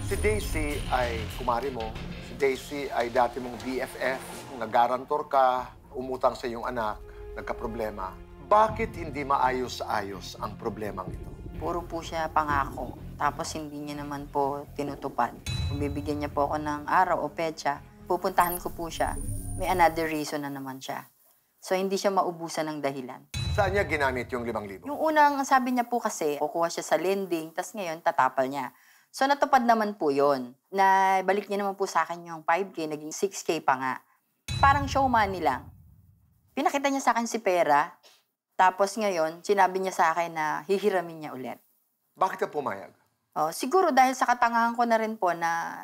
Si Daisy ay kumari mo. Si Daisy ay dati mong BFF. Nagarantor ka, umutang sa iyong anak, nagkaproblema. Bakit hindi maayos-ayos ang problemang ito? Puro po siya pangako. Tapos hindi niya naman po tinutupad. Kung bibigyan niya po ako ng araw o petsa, pupuntahan ko po siya. May another reason na naman siya. So hindi siya maubusan ng dahilan. Saan niya ginamit yung 5,000? Yung unang sabi niya po kasi, kukuha siya sa lending, tas ngayon tatapal niya. So natupad naman po yon. Na balik niya naman po sa akin yung 5K, naging 6K pa nga. Parang show money lang. Pinakita niya sa akin si pera, tapos ngayon, sinabi niya sa akin na hihiramin niya ulit. Bakit ka pumayag? Oh, siguro dahil sa katangahan ko na rin po na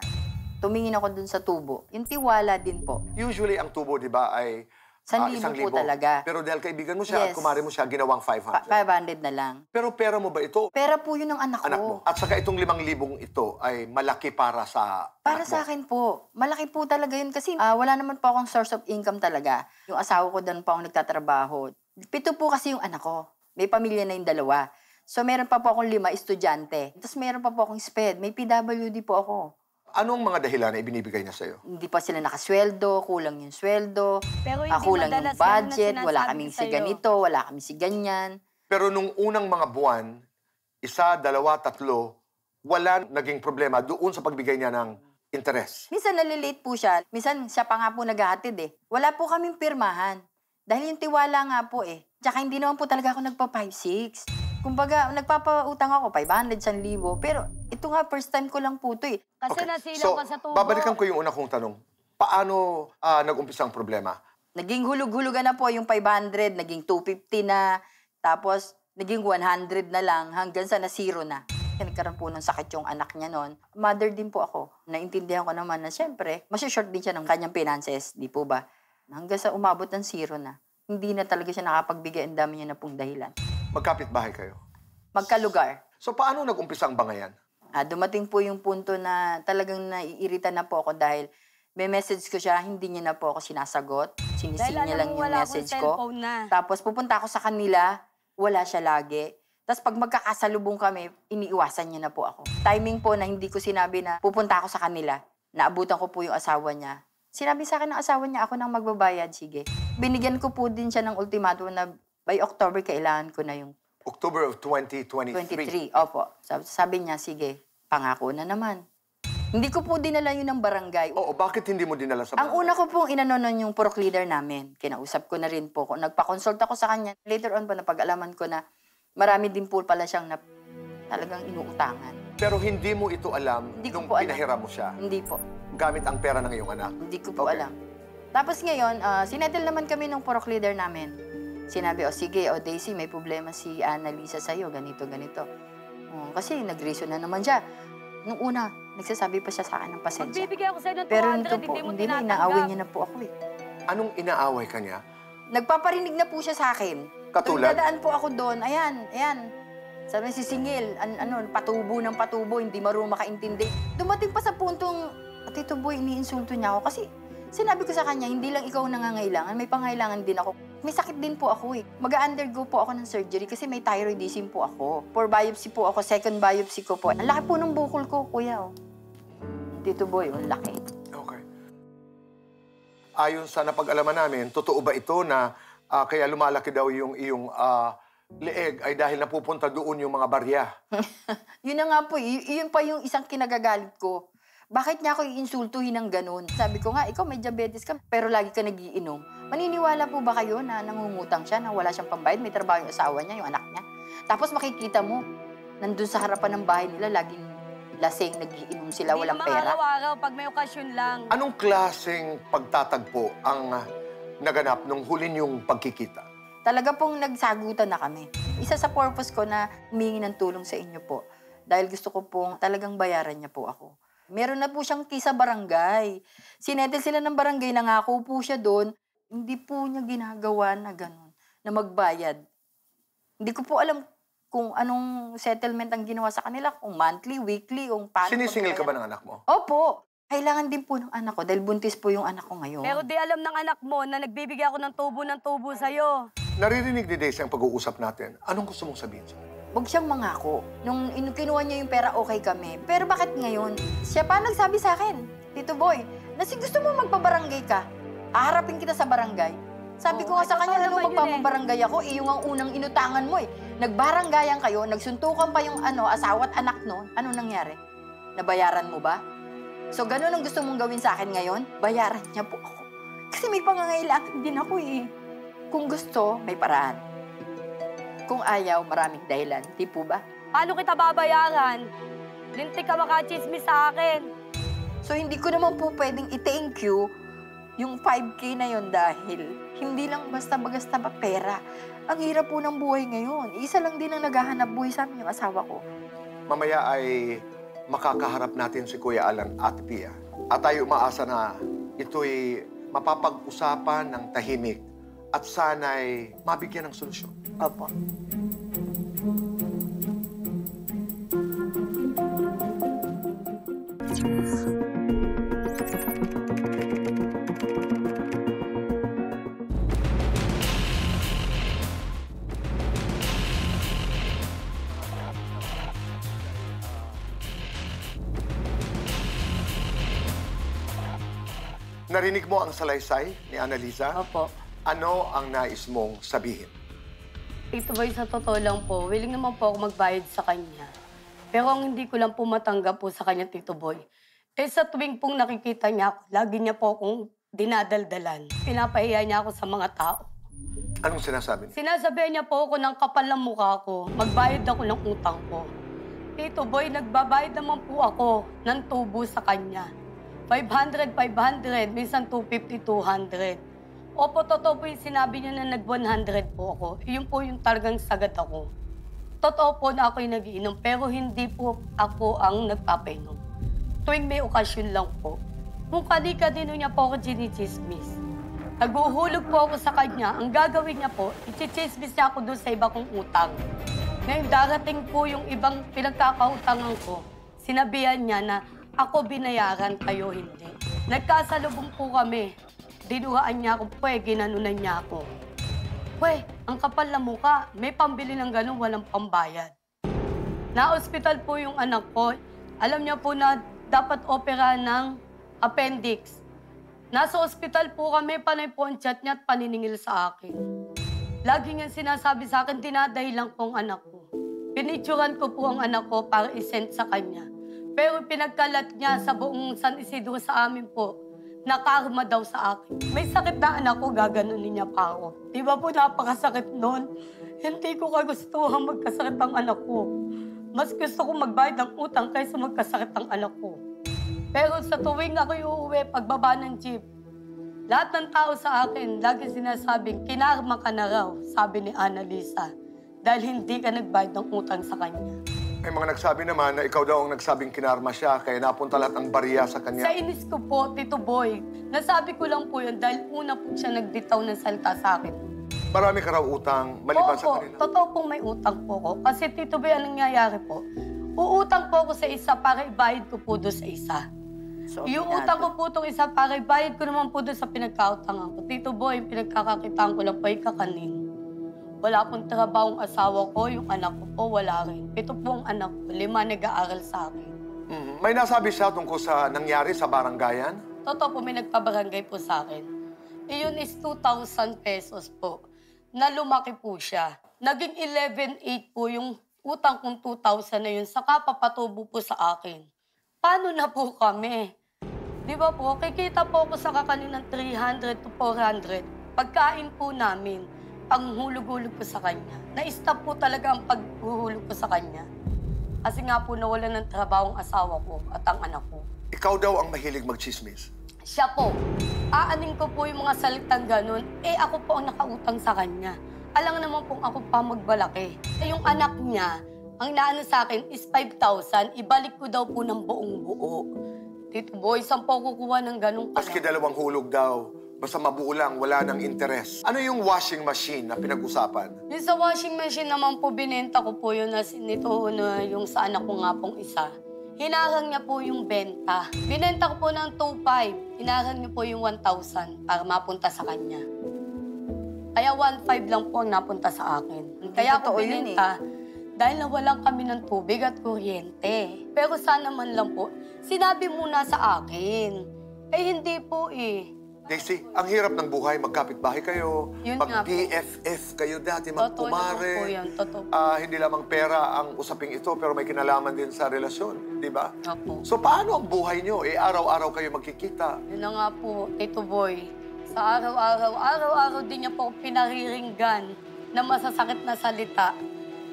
tumingin ako dun sa tubo. Yung tiwala din po. Usually, ang tubo, di ba, ay 1,000 po talaga. Pero dahil kaibigan mo siya at Yes. kumari mo siya, ginawang 500. 500 na lang. Pero pera mo ba ito? Pera po yun ng anak Anak ko. mo. At saka itong 5,000 ito ay malaki para sa Para anak mo. sa akin po, malaki po talaga yun kasi wala naman po akong source of income talaga. Yung asawa ko doon pa ako nagtatrabaho. 7 po kasi yung anak ko. May pamilya na yung 2. So meron pa po akong 5 estudyante. Tapos meron pa po akong SPED. May PWD po ako. Anong mga dahilan na ibinibigay niya sa'yo? Hindi pa sila nakasweldo, kulang yung sweldo, Pero hindi kulang yung madalas yun budget, na wala sinasabi kaming si sa'yo. ganito, wala kaming si ganyan. Pero nung unang mga buwan, 1, 2, 3, wala naging problema doon sa pagbigay niya ng interes. Minsan nalilate po siya, minsan siya pa nga po naghahatid eh. Wala po kaming pirmahan. Dahil yung tiwala nga po eh. Tsaka hindi naman po talaga ako nagpa-5-6. Kumbaga, nagpapautang ako, 500, 1,000. Pero ito nga, first time ko lang po ito eh. Kasi nasilaw ka sa tubo. babalikan ko yung una kong tanong. Paano nag-umpisa ang problema? Naging hulug-hulugan na po yung 500, naging 250 na, tapos naging 100 na lang, hanggang sa na-0 na. Nagkaroon po ng sakit yung anak niya noon. Mother din po ako. Naintindihan ko naman na siyempre, short din siya ng kanyang finances, di po ba? Hanggang sa umabot ng 0 na. Hindi na talaga siya nakapagbigay, ang dami niya na pong dahilan. Magkapit bahay kayo. Magkalugar. So paano nag-umpisa ang bangayan? Dumating po yung punto na talagang naiirita na po ako dahil may message ko siya, hindi niya na po ako sinasagot. Dahil Sinising niya alam lang mo, yung wala akong message ko. cellphone na. Tapos pupunta ako sa kanila, wala siya lagi. Tapos pag magkakasalubong kami, iniiwasan niya na po ako. Timing po na hindi ko sinabi na pupunta ako sa kanila. Naabutan ko po yung asawa niya. Sinabi sa akin ng asawa niya, ako nang magbabayad, sige. Binigyan ko po din siya ng ultimatum na by October, kailangan ko na yung October of 2023. 23. Opo. Sabi niya, sige, pangako na naman. Hindi ko po dinala yun ng barangay. Oo, bakit hindi mo dinala sa Ang una ko pong inanonon yung purok leader namin. Kinausap ko na rin po. Nagpa-consult ako sa kanya. Later on po, napag-alaman ko na marami din po pala siyang talagang inuutangan. Pero hindi mo ito alam Hindi ko nung po alam. pinahiram mo siya Hindi po. gamit ang pera ng iyong anak. Hindi ko po Okay. alam. Tapos ngayon, sinettle naman kami ng purok leader namin. Sinabi, sige, Daisy, may problema si Annalisa sa'yo, ganito, ganito. Kasi nag-reason na naman siya. Nung una, nagsasabi pa siya sa akin ng pasensya. Magbibigay ako sa'yo ng 200, Pero nito po, hindi mo hindi na, tinatanggap. inaaway niya na po ako eh. Anong inaaway ka niya? Nagpaparinig na po siya sa akin. Katulad? Tuwing dadaan po ako doon, ayan. Sabi sisingil, patubo ng patubo, hindi marunong makaintindi. Dumating pa sa puntong, Tito Boy, iniinsulto niya ako kasi sinabi ko sa kanya, hindi lang ikaw nangangailangan, may pangailangan din ako. May sakit din po ako eh. Mag-undergo po ako ng surgery kasi may thyroidism po ako. For biopsy po ako, second biopsy ko po. Ang laki po ng bukol ko, kuya. Oh. Tito Boy, ang laki. Okay. Ayon sa napag-alaman namin, totoo ba ito na kaya lumalaki daw yung iyong leeg ay dahil napupunta doon yung mga barya? Yun na nga po, yun pa yung isang kinagagalit ko. Bakit niya ako iinsultuhin ng ganun? Sabi ko nga, ikaw may diabetes ka, pero lagi ka nagiinom. Maniniwala po ba kayo na nangungutang siya, na wala siyang pambayad, may trabaho yung asawa niya, yung anak niya? Tapos makikita mo, nandun sa harapan ng bahay nila, laging lasing, nagiinom sila, walang Hindi pera. naman araw-araw, pag may okasyon lang. Anong klaseng pagtatagpo ang naganap nung huli niyong pagkikita? Talaga pong nagsagutan na kami. Isa sa purpose ko na humingi ng tulong sa inyo po, dahil gusto ko pong talagang bayaran niya po ako. Meron na po siyang kisa barangay. Sinettle sila ng barangay, nangako po siya doon. Hindi po niya ginagawa na gano'n, na magbayad. Hindi ko po alam kung anong settlement ang ginawa sa kanila, kung monthly, weekly, kung paano. Sinisingil ka ba ng anak mo? Opo. Kailangan din po ng anak ko dahil buntis po yung anak ko ngayon. Pero di alam ng anak mo na nagbibigay ako ng tubo sa'yo. Naririnig ni Daisy ang pag-uusap natin. Anong gusto mong sabihin sa kanya? Huwag siyang mangako. Nung kinuha niya yung pera, okay kami. Pero bakit ngayon? Siya pa nagsabi sa akin, Tito Boy, na gusto mo magpabarangay ka, haharapin kita sa barangay. Sabi ko nga sa kanya, ano magpapabarangay ako? Yung ang unang inutangan mo eh. Nagbaranggayan kayo, nagsuntukan pa yung asawa at anak no. Ano nangyari? Nabayaran mo ba? So, ganun ang gusto mong gawin sa akin ngayon? Bayaran niya po ako. Kasi may pangangailangan din ako eh. Kung gusto, may paraan. Kung ayaw, maraming dahilan. Di po ba? Paano kita babayaran? Lintik ka makachismis sa akin. So, hindi ko naman po pwedeng i-thank you yung 5K na yon dahil hindi lang basta-basta ba pera. Ang hirap po ng buhay ngayon. Isa lang din ang naghahanap buhay sa amin yung asawa ko. Mamaya ay makakaharap natin si Kuya Alan at Pia. At tayo umaasa na ito'y mapapag-usapan ng tahimik at sana'y mabigyan ng solusyon. Opo. Narinig mo ang salaysay ni Annalisa? Opo. Ano ang nais mong sabihin? Tito Boy, sa totoo lang po, willing naman po ako magbayad sa kanya. Pero ang hindi ko lang po matanggap po sa kanya, Tito Boy, sa tuwing pong nakikita niya ako, lagi niya po akong dinadaldalan. Pinapahiya niya ako sa mga tao. Anong sinasabi niya? Sinasabihan niya po ako ng kapal ng mukha ko. Magbayad ako ng utang ko. Tito Boy, nagbabayad naman po ako ng tubo sa kanya. 500, 500, minsan 250, 200. Opo, totoo po yung sinabi niya na nag-100 po ako. Iyon po yung talagang sagat ako. Totoo po na ako yung nagiinom, pero hindi po ako ang nagpapainom. Tuwing may okasyon lang po. Kung kani-kanino niya po ako ginichismis. Naghuhulog po ako sa kanya. Ang gagawin niya po, i-chismis niya ako doon sa iba kong utang. Ngayon, darating po yung ibang pinagkakautangan ko. Sinabihan niya na ako binayaran, kayo hindi. Nagkasalubong po kami. Dinuhaan niya ako, ginanunan niya ako. Ang kapal na mukha, may pambili ng ganun, walang pambayad. Na-hospital po yung anak ko. Alam niya po na dapat opera ng appendix. Nasa ospital po kami, panay po ang chat niya at paniningil sa akin. Lagi niya sinasabi sa akin, dinadahilan ko ang anak ko. Pinicturan ko po ang anak ko para isend sa kanya. Pero pinagkalat niya sa buong San Isidro sa amin po, nakarma daw sa akin. May sakit na anak ko, gaganunin niya pa ako. Di ba po napakasakit noon? Hindi ko kagustuhan magkasakit ang anak ko. Mas gusto ko magbayad ng utang kaysa magkasakit ang anak ko. Pero sa tuwing ako uuwi, pagbaba ng jeep, lahat ng tao sa akin, lagi sinasabing, kinarma ka na raw, sabi ni Annalisa, dahil hindi ka nagbayad ng utang sa kanya. May mga nagsabi naman na ikaw daw ang nagsabing kinarma siya, kaya napunta lahat ng bariya sa kanya. Sa inis ko po, Tito Boy, nasabi ko lang po yun dahil una po siya nagbitaw ng salita sa akin. Marami ka raw utang, maliban sa kanila. Totoo pong may utang po ko. Kasi Tito Boy, anong nangyayari po? Uutang po ako sa isa para ibayad ko po doon sa isa. So, Yung utang ko po itong isa para ibayad ko naman po doon sa pinagkautangan ko. Tito Boy, pinagkakakitaan ko lang po ay kakanin. Wala pong trabahong asawa ko, yung anak ko po, wala rin. 7 pong anak ko, 5 nag-aaral sa akin. May nasabi siya tungkol sa nangyari sa baranggayan? Totoo po, may nagpabarangay po sa akin. Iyon is 2,000 pesos po, na lumaki po siya. Naging 11,800 po yung utang kong 2,000 na yun, saka papatubo po sa akin. Paano na po kami? Di ba po, kikita po ako sa kakanin ng 300 to 400. Pagkain po namin, panghulog-hulog ko sa kanya. Na-stop po talaga ang paghuhulog ko sa kanya. Kasi nga po nawalan ng trabaho ang asawa ko at ang anak ko. Ikaw daw ang mahilig magchismis. Siya po, aanin ko po yung mga salitang ganun, ako po ang nakautang sa kanya. Alam naman pong ako pa magbalaki. Yung anak niya, ang naano sa akin is 5,000, ibalik ko daw po ng buong buo. Tito Boy, saan po kukuha ng ganung Maski 2 hulog daw, Basta mabuo lang, wala nang interes. Ano yung washing machine na pinag-usapan? Yung sa washing machine naman po, binenta ko po yun as nito na yung sa anak ko nga pong isa. Hinarang niya po yung benta. Binenta ko po ng 2,500. Hinarang niya po yung 1,000 para mapunta sa kanya. Kaya 1,500 lang po ang napunta sa akin. Kaya ako totoo yun binenta dahil nawalan kami ng tubig at kuryente. Pero sana man lang po, sinabi muna sa akin. Eh hindi po eh. Daisy, ang hirap ng buhay, magkapit-bahay kayo, Yun nga po. mag-BFF kayo dati, Totoo naman po magkumare. yan, totoo. Hindi lamang pera ang usaping ito, pero may kinalaman din sa relasyon, di ba? Opo. So paano ang buhay nyo? Araw-araw kayo magkikita. Yun na nga po, Tito Boy. Sa araw-araw din niya po pinariringgan na masasakit na salita.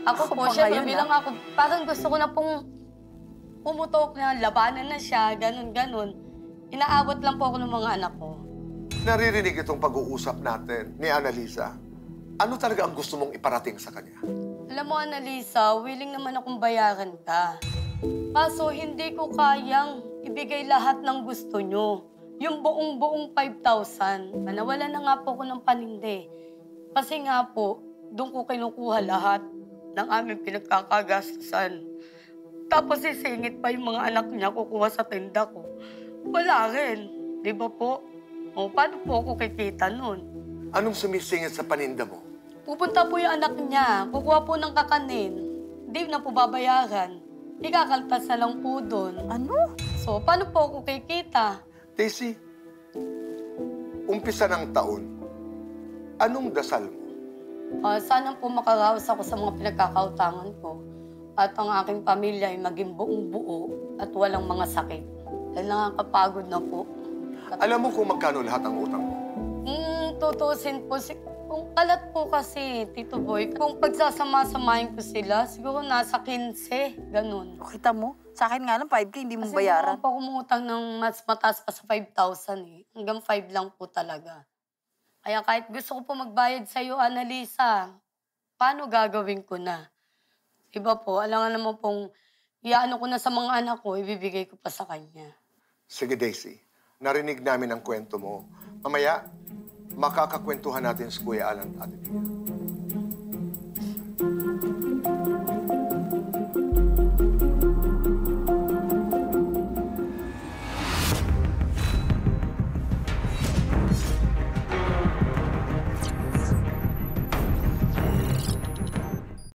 Ako po, pa syempre ngayon, bilang ako, parang gusto ko na pong pumutok na, labanan na siya, ganun. Inaawat lang po ako ng mga anak ko. Naririnig itong pag-uusap natin ni Annalisa. Ano talaga ang gusto mong iparating sa kanya? Alam mo, Annalisa, willing naman akong bayaran ka. Kaso hindi ko kayang ibigay lahat ng gusto nyo. Yung buong 5,000. Nawala na nga po ako ng paninde. Kasi nga po, doon ko kinukuha lahat ng aming pinagkakagastusan. Tapos sisingit pa yung mga anak niya kukuha sa tinda ko. Wala rin. Di ba po? O, paano po ako kikita nun? Anong sumisingit sa paninda mo? Pupunta po yung anak niya, kukuha po ng kakanin. Di na po babayaran. Ikakaltas na lang po doon. Ano? So, paano po ako kikita? Daisy, umpisa ng taon, anong dasal mo? Sana po makaraos ako sa mga pinagkakautangan ko. At ang aking pamilya ay maging buong buo at walang mga sakit. Dahil nakakapagod na po. Alam mo kung magkano lahat ang utang mo? Tutusin po, kung kalat po kasi, Tito Boy, kung pagsasama-samahin ko sila, siguro nasa 15, ganun. O, kita mo? Sa akin nga lang, 5K, hindi mo Kasi bayaran. hindi pa kumutang ng mas mataas pa sa 5,000 eh. Hanggang 5 lang po talaga. Kaya kahit gusto ko po magbayad sa'yo, Annalisa, paano gagawin ko na? Iba po, alam nga naman pong iyaano ko na sa mga anak ko, ibibigay ko pa sa kanya. Sige, Daisy. Narinig namin ang kwento mo. Mamaya, makakakwentuhan natin si Kuya Alan at Ate Pia.